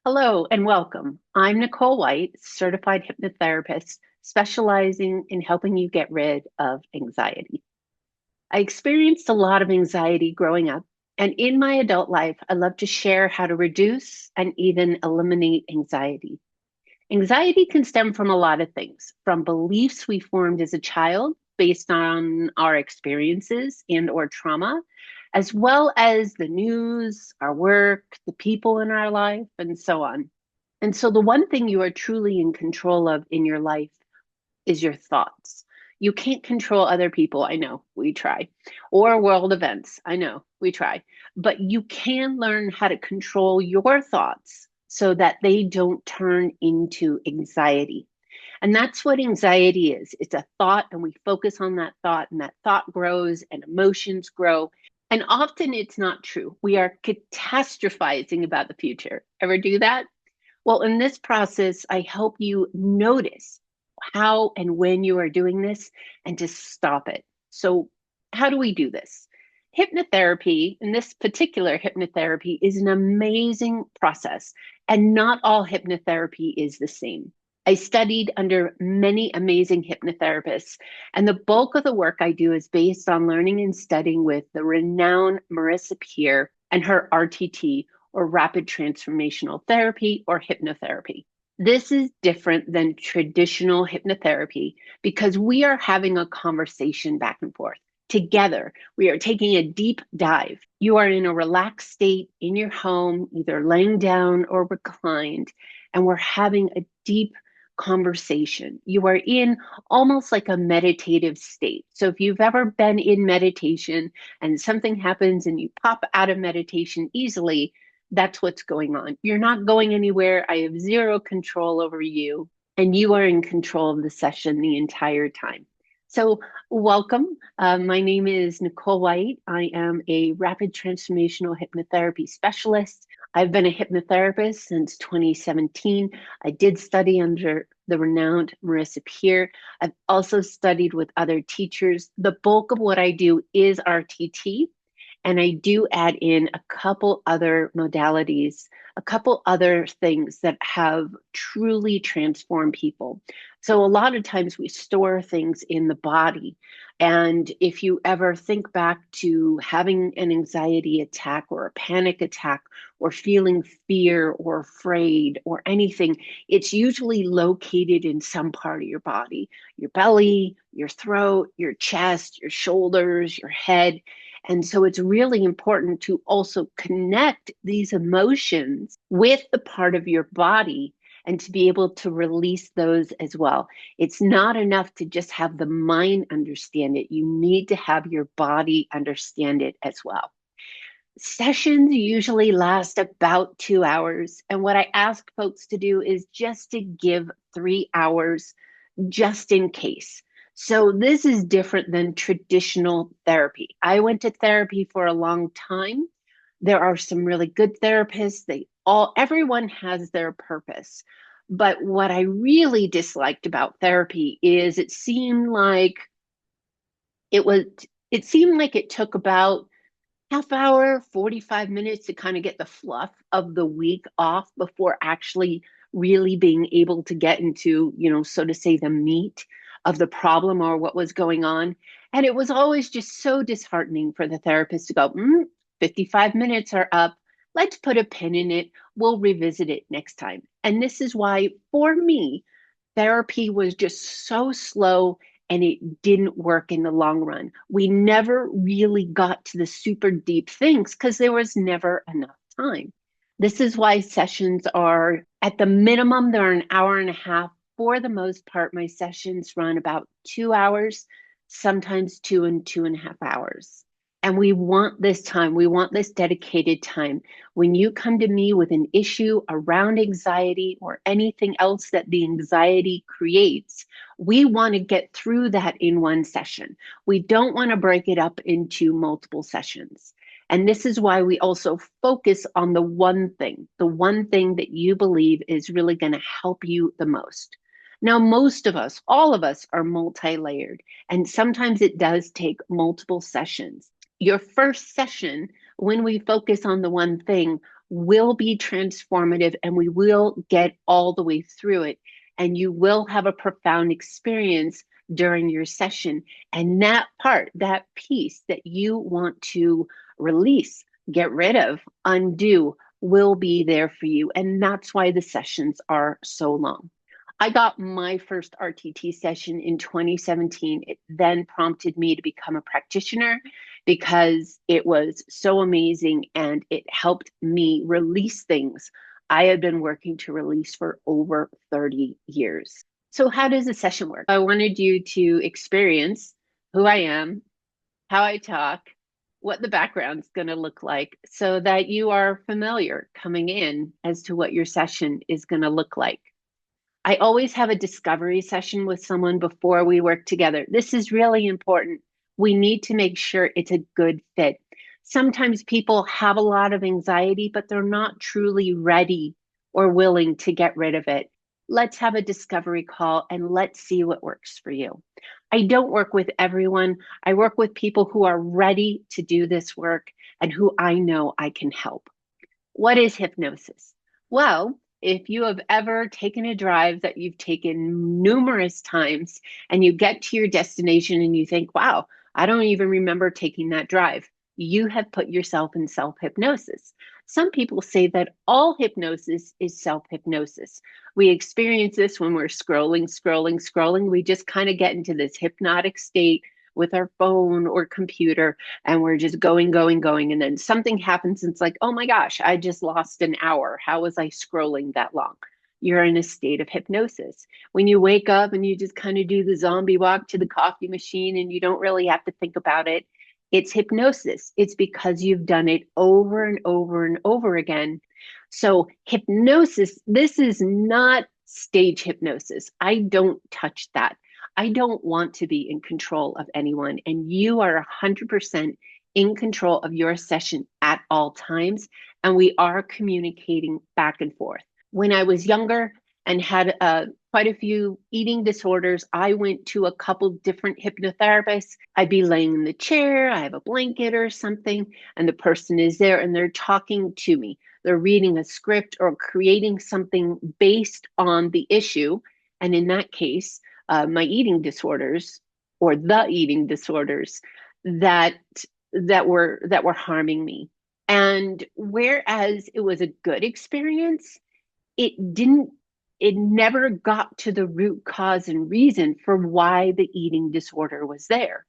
Hello and welcome. I'm Nicole White, certified hypnotherapist specializing in helping you get rid of anxiety. I experienced a lot of anxiety growing up, and in my adult life, I love to share how to reduce and even eliminate anxiety. Anxiety can stem from a lot of things, from beliefs we formed as a child based on our experiences and or trauma, as well as the news, our work, the people in our life, and so on. And so the one thing you are truly in control of in your life is your thoughts. You can't control other people. I know we try, or world events. I know we try, but you can learn how to control your thoughts so that they don't turn into anxiety. And that's what anxiety is. It's a thought, and we focus on that thought, and that thought grows, and emotions grow. And often it's not true. We are catastrophizing about the future. Ever do that? Well, in this process, I help you notice how and when you are doing this and to stop it. So, how do we do this? Hypnotherapy, in this particular hypnotherapy, is an amazing process, and not all hypnotherapy is the same. I studied under many amazing hypnotherapists, and the bulk of the work I do is based on learning and studying with the renowned Marisa and her RTT, or rapid transformational therapy, or hypnotherapy. This is different than traditional hypnotherapy because we are having a conversation back and forth. Together, we are taking a deep dive. You are in a relaxed state in your home, either laying down or reclined, and we're having a deep conversation. You are in almost like a meditative state. So if you've ever been in meditation and something happens and you pop out of meditation easily, that's what's going on. You're not going anywhere. I have zero control over you, and you are in control of the session the entire time. So, welcome. My name is Nicole White. I am a rapid transformational hypnotherapy specialist. I've been a hypnotherapist since 2017. I did study under the renowned Marisa Peer. I've also studied with other teachers. The bulk of what I do is RTT, and I do add in a couple other modalities, a couple other things that have truly transformed people. So a lot of times we store things in the body. And if you ever think back to having an anxiety attack or a panic attack or feeling fear or afraid or anything, it's usually located in some part of your body, your belly, your throat, your chest, your shoulders, your head. And so it's really important to also connect these emotions with the part of your body and to be able to release those as well. It's not enough to just have the mind understand it. You need to have your body understand it as well. Sessions usually last about 2 hours. And what I ask folks to do is just to give 3 hours just in case. So this is different than traditional therapy. I went to therapy for a long time. There are some really good therapists. Everyone has their purpose. But what I really disliked about therapy is it was it seemed like it took about half hour, 45 minutes to kind of get the fluff of the week off before actually really being able to get into, so to say, the meat of the problem or what was going on. And it was always just so disheartening for the therapist to go, 55 minutes are up. Let's put a pin in it. We'll revisit it next time. And this is why, for me, therapy was just so slow and it didn't work in the long run. We never really got to the super deep things because there was never enough time. This is why sessions are, at the minimum, they're an hour and a half. For the most part, my sessions run about 2 hours, sometimes 2 and 2.5 hours. And we want this time, we want this dedicated time. When you come to me with an issue around anxiety or anything else that the anxiety creates, we want to get through that in one session. We don't want to break it up into multiple sessions. And this is why we also focus on the one thing that you believe is really going to help you the most. Now, most of us, all of us, are multi-layered, and sometimes it does take multiple sessions. Your first session, when we focus on the one thing, will be transformative, and we will get all the way through it. And you will have a profound experience during your session. And that part, that piece that you want to release, get rid of, undo, will be there for you. And that's why the sessions are so long. I got my first RTT session in 2017. It then prompted me to become a practitioner because it was so amazing and it helped me release things I had been working to release for over 30 years. So, how does a session work? I wanted you to experience who I am, how I talk, what the background's going to look like so that you are familiar coming in as to what your session is going to look like. I always have a discovery session with someone before we work together. This is really important. We need to make sure it's a good fit. Sometimes people have a lot of anxiety, but they're not truly ready or willing to get rid of it. Let's have a discovery call and let's see what works for you. I don't work with everyone. I work with people who are ready to do this work and who I know I can help. What is hypnosis? Well, if you have ever taken a drive that you've taken numerous times and you get to your destination and you think, wow, I don't even remember taking that drive, you have put yourself in self hypnosis. Some people say that all hypnosis is self hypnosis. We experience this when we're scrolling. We just kind of get into this hypnotic state with our phone or computer, and we're just going. And then something happens and it's like, oh my gosh, I just lost an hour. How was I scrolling that long? You're in a state of hypnosis. When you wake up and you just kind of do the zombie walk to the coffee machine and you don't really have to think about it, it's hypnosis. It's because you've done it over and over again. So, hypnosis, this is not stage hypnosis. I don't touch that. I don't want to be in control of anyone, and you are 100% in control of your session at all times, and we are communicating back and forth. When I was younger and had quite a few eating disorders, I went to a couple different hypnotherapists. I'd be laying in the chair, I have a blanket or something, and the person is there and they're talking to me. They're reading a script or creating something based on the issue. And in that case, my eating disorders or the eating disorders that were harming me. And whereas it was a good experience, it never got to the root cause and reason for why the eating disorder was there.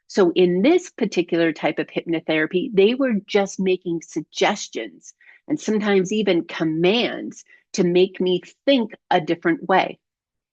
So in this particular type of hypnotherapy, they were just making suggestions and sometimes even commands to make me think a different way.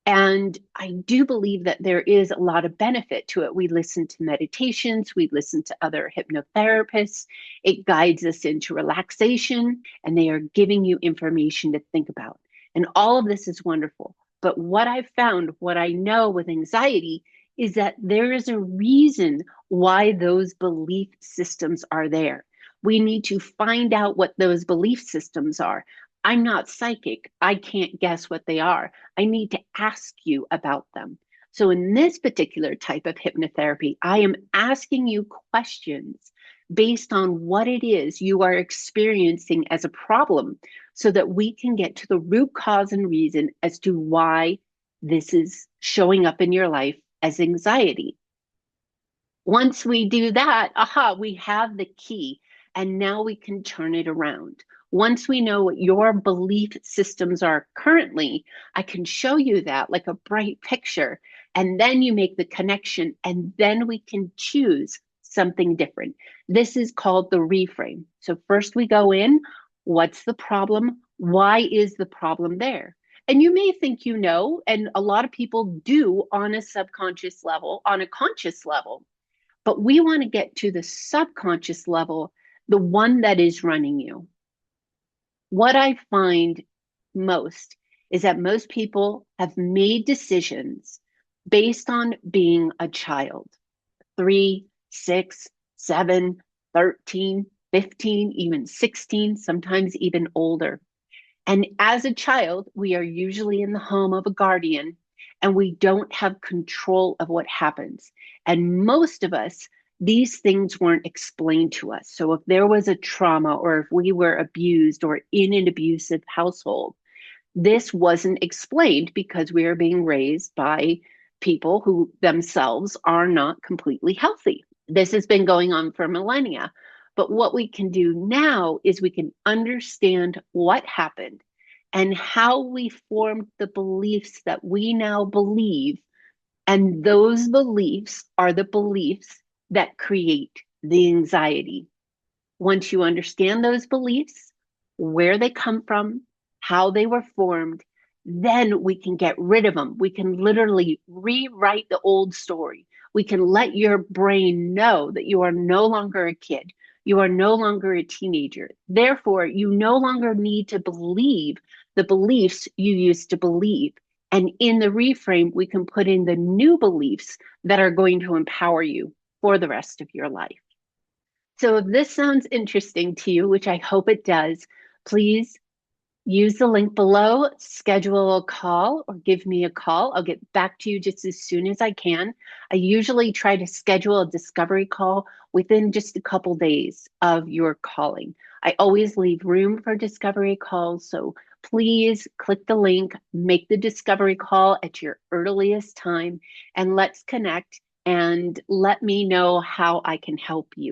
And I do believe that there is a lot of benefit to it. We listen to meditations, we listen to other hypnotherapists. It guides us into relaxation, and they are giving you information to think about. And all of this is wonderful. But what I've found, what I know with anxiety, is that there is a reason why those belief systems are there. We need to find out what those belief systems are. I'm not psychic. I can't guess what they are. I need to ask you about them. So, in this particular type of hypnotherapy, I am asking you questions based on what it is you are experiencing as a problem so that we can get to the root cause and reason as to why this is showing up in your life as anxiety. Once we do that, we have the key, and now we can turn it around. Once we know what your belief systems are currently, I can show you that like a bright picture, and then you make the connection, and then we can choose something different. This is called the reframe. So first we go in, what's the problem? Why is the problem there? And you may think you know, and a lot of people do on a subconscious level, on a conscious level. But we want to get to the subconscious level, the one that is running you. What I find most is that most people have made decisions based on being a child, 3, 6, 7, 13, 15, even 16, sometimes even older. And as a child, we are usually in the home of a guardian and we don't have control of what happens. And most of us these things weren't explained to us. So if there was a trauma or if we were abused or in an abusive household, this wasn't explained because we are being raised by people who themselves are not completely healthy. This has been going on for millennia. But what we can do now is we can understand what happened and how we formed the beliefs that we now believe. And those beliefs are the beliefs that create the anxiety. Once you understand those beliefs, where they come from, how they were formed, then we can get rid of them. We can literally rewrite the old story. We can let your brain know that you are no longer a kid. You are no longer a teenager. Therefore, you no longer need to believe the beliefs you used to believe. And in the reframe, we can put in the new beliefs that are going to empower you for the rest of your life. So if this sounds interesting to you, which I hope it does, please use the link below, schedule a call or give me a call. I'll get back to you just as soon as I can. I usually try to schedule a discovery call within just a couple days of your calling. I always leave room for discovery calls, so please click the link, make the discovery call at your earliest time, and let's connect and let me know how I can help you.